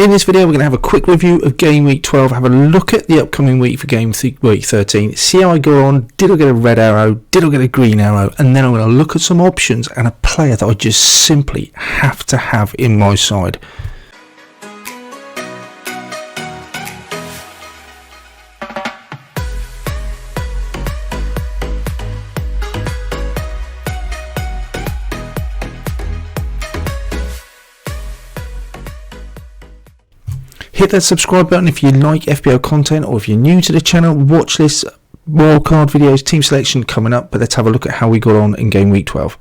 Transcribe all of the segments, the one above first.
In this video, we're going to have a quick review of game week 12, have a look at the upcoming week for game week 13, see how I go on, did I get a red arrow, did I get a green arrow, and then I'm going to look at some options and a player that I just simply have to have in my side. Hit that subscribe button if you like FPL content, or if you're new to the channel, watch lists, wildcard videos, team selection coming up, but let's have a look at how we got on in game week 12.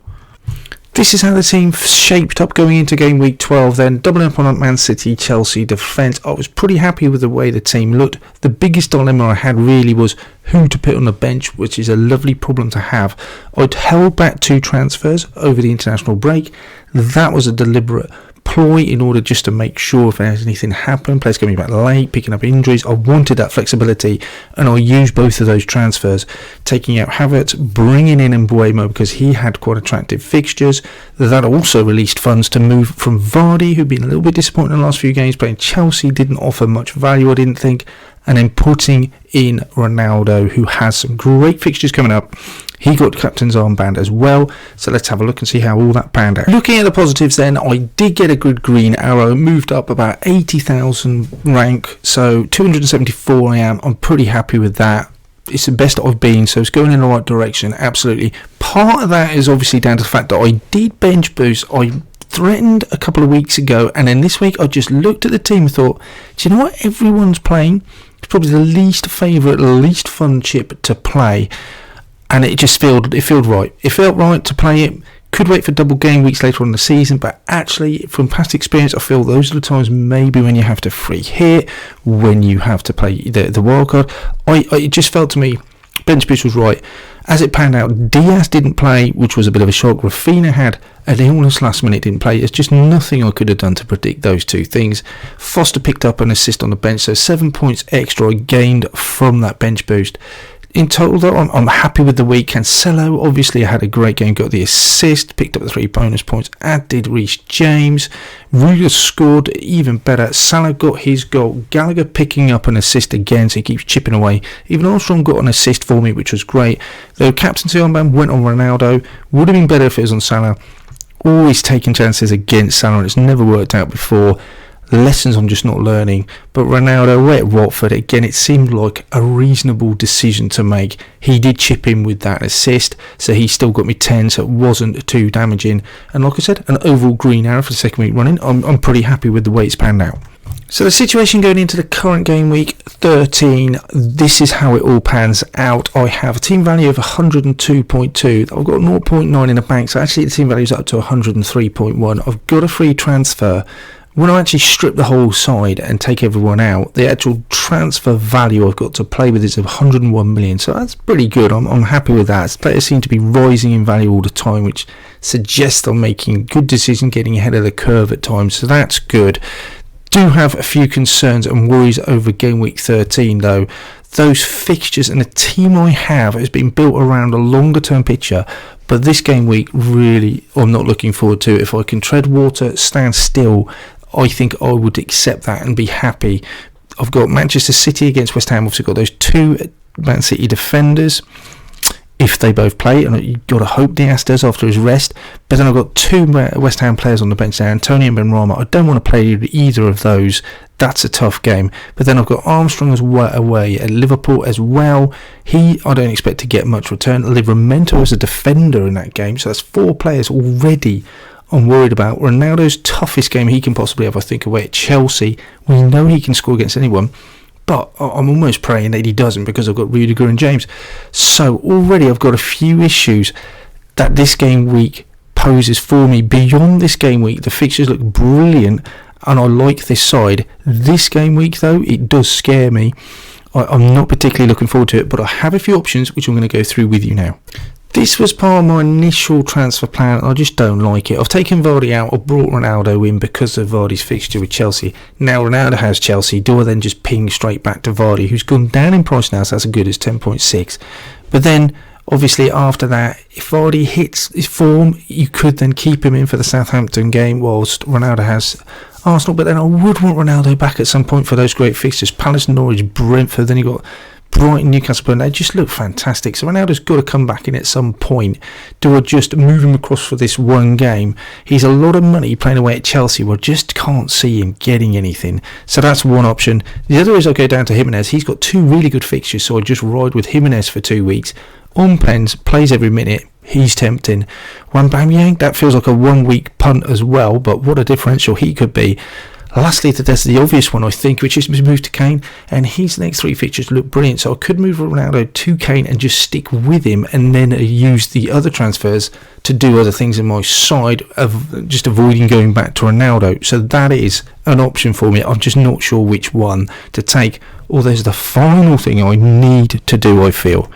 This is how the team shaped up going into game week 12 then, doubling up on Man City, Chelsea defence. I was pretty happy with the way the team looked. The biggest dilemma I had really was who to put on the bench, which is a lovely problem to have. I'd held back 2 transfers over the international break. That was a deliberate ploy in order just to make sure if there's anything happened, players coming back late, picking up injuries. I wanted that flexibility, and I used both of those transfers, taking out Havertz, bringing in Mbuemo because he had quite attractive fixtures. That also released funds to move from Vardy, who'd been a little bit disappointing in the last few games, playing Chelsea, didn't offer much value I didn't think, and then putting in Ronaldo, who has some great fixtures coming up. He got captain's armband as well, so let's have a look and see how all that panned out. Looking at the positives then, I did get a good green arrow, moved up about 80,000 rank, so 274 I am. I'm pretty happy with that. It's the best I've been, so it's going in the right direction, absolutely. Part of that is obviously down to the fact that I did bench boost. I threatened a couple of weeks ago, and then this week I just looked at the team and thought, do you know what everyone's playing? It's probably the least favourite, least fun chip to play. And it just felt right. It felt right to play it. Could wait for double game weeks later on in the season, but actually, from past experience, I feel those are the times maybe when you have to free hit, when you have to play the wild card. It just felt to me, bench boost was right. As it panned out, Diaz didn't play, which was a bit of a shock. Rafinha had an illness last minute, didn't play. There's just nothing I could have done to predict those two things. Foster picked up an assist on the bench, so 7 points extra I gained from that bench boost. In total, though, I'm happy with the week. Cancelo, obviously, had a great game, got the assist, picked up the 3 bonus points, as did Reece James. Rudiger scored, even better. Salah got his goal. Gallagher picking up an assist again, so he keeps chipping away. Even Armstrong got an assist for me, which was great. The captaincy armband went on Ronaldo. Would have been better if it was on Salah. Always taking chances against Salah, and it's never worked out before. Lessons I'm just not learning. But Ronaldo away at Watford, again, it seemed like a reasonable decision to make. He did chip in with that assist, so he still got me 10, so it wasn't too damaging. And like I said, an overall green arrow for the second week running. I'm pretty happy with the way it's panned out. So the situation going into the current game week 13, this is how it all pans out. I have a team value of 102.2. I've got 0.9 in the bank, so actually the team value is up to 103.1. I've got a free transfer. When I actually strip the whole side and take everyone out, the actual transfer value I've got to play with is of 101 million. So that's pretty good. I'm happy with that. Players seem to be rising in value all the time, which suggests I'm making good decisions, getting ahead of the curve at times. So that's good. Do have a few concerns and worries over game week 13 though. Those fixtures and the team I have has been built around a longer term picture, but this game week really I'm not looking forward to. If I can tread water, stand still, I think I would accept that and be happy. I've got Manchester City against West Ham. Obviously got those 2 Man City defenders. If they both play, and you've got to hope Diaz does after his rest. But then I've got 2 West Ham players on the bench there, Antonio and Benrahma. I don't want to play either of those. That's a tough game. But then I've got Armstrong as well away at Liverpool as well. I don't expect to get much return. Livramento as a defender in that game. So that's 4 players already I'm worried about. Ronaldo's toughest game he can possibly have, I think, away at Chelsea. We know he can score against anyone, but I'm almost praying that he doesn't because I've got Rudiger and James. So already I've got a few issues that this game week poses for me. Beyond this game week, the fixtures look brilliant and I like this side. This game week, though, it does scare me. I'm not particularly looking forward to it, but I have a few options which I'm going to go through with you now. This was part of my initial transfer plan. I just don't like it. I've taken Vardy out. I've brought Ronaldo in because of Vardy's fixture with Chelsea. Now Ronaldo has Chelsea. Do I then just ping straight back to Vardy, who's gone down in price now, so that's as good as 10.6. But then Obviously, after that, if Vardy hits his form, you could then keep him in for the Southampton game whilst Ronaldo has Arsenal. But then I would want Ronaldo back at some point for those great fixtures. Palace, Norwich, Brentford, then you've got Brighton, Newcastle, and they just look fantastic. So Ronaldo's got to come back in at some point. Do I just move him across for this one game? He's a lot of money playing away at Chelsea. Well, just can't see him getting anything. So that's one option. The other is I go down to Jimenez. He's got 2 really good fixtures, so I just ride with Jimenez for 2 weeks. On pens, plays every minute. He's tempting. Wan-Banyang, that feels like a 1 week punt as well, but what a differential he could be. Lastly, there's the obvious one, I think, which is to move to Kane, and his next 3 fixtures look brilliant. So I could move Ronaldo to Kane and just stick with him, and then use the other transfers to do other things in my side of just avoiding going back to Ronaldo. So that is an option for me. I'm just not sure which one to take. Or there's the final thing I need to do, I feel.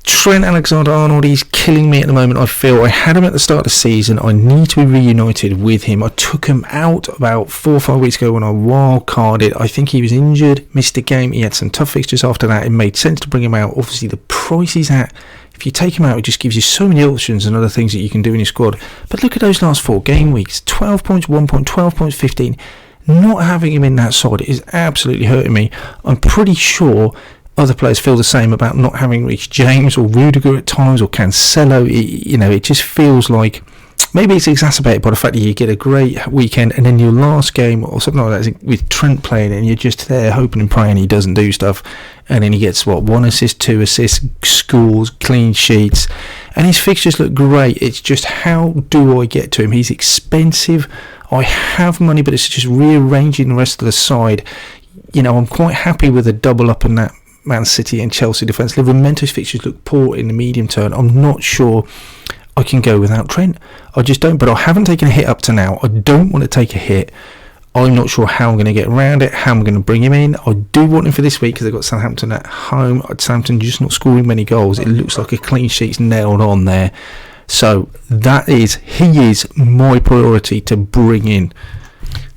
Trent AlexanderArnold, he's killing me at the moment. I feel I had him at the start of the season. I need to be reunited with him. I took him out about 4 or 5 weeks ago when I wild-carded. I think he was injured, missed a game. He had some tough fixtures after that. It made sense to bring him out. Obviously, the price he's at, if you take him out, it just gives you so many options and other things that you can do in your squad. But look at those last 4 game weeks. 12 points, 1 point, 12 points, 15. Not having him in that side is absolutely hurting me. I'm pretty sure other players feel the same about not having Reece James or Rudiger at times or Cancelo. It just feels like maybe it's exacerbated by the fact that you get a great weekend and then your last game or something like that is with Trent playing and you're just there hoping and praying he doesn't do stuff, and then he gets 1 assist, 2 assists, scores, clean sheets, and his fixtures look great. It's just how do I get to him? He's expensive. I have money, but it's just rearranging the rest of the side. I'm quite happy with a double up in that Man City and Chelsea defence. Livermento's fixtures look poor in the medium term. I'm not sure I can go without Trent. I just don't, but I haven't taken a hit up to now. I don't want to take a hit. I'm not sure how I'm going to get around it, how I'm going to bring him in. I do want him for this week because they've got Southampton at home. Southampton just not scoring many goals. It looks like a clean sheet's nailed on there. So he is my priority to bring in.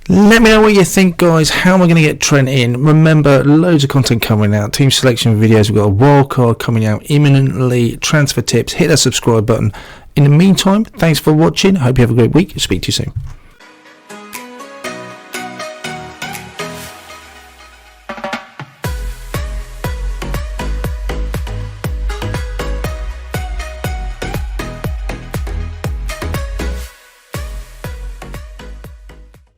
Let me know what you think, guys. How am I going to get Trent in? Remember, loads of content coming out. Team selection videos. We've got a wild card coming out imminently. Transfer tips. Hit that subscribe button. In the meantime, thanks for watching. Hope you have a great week. Speak to you soon.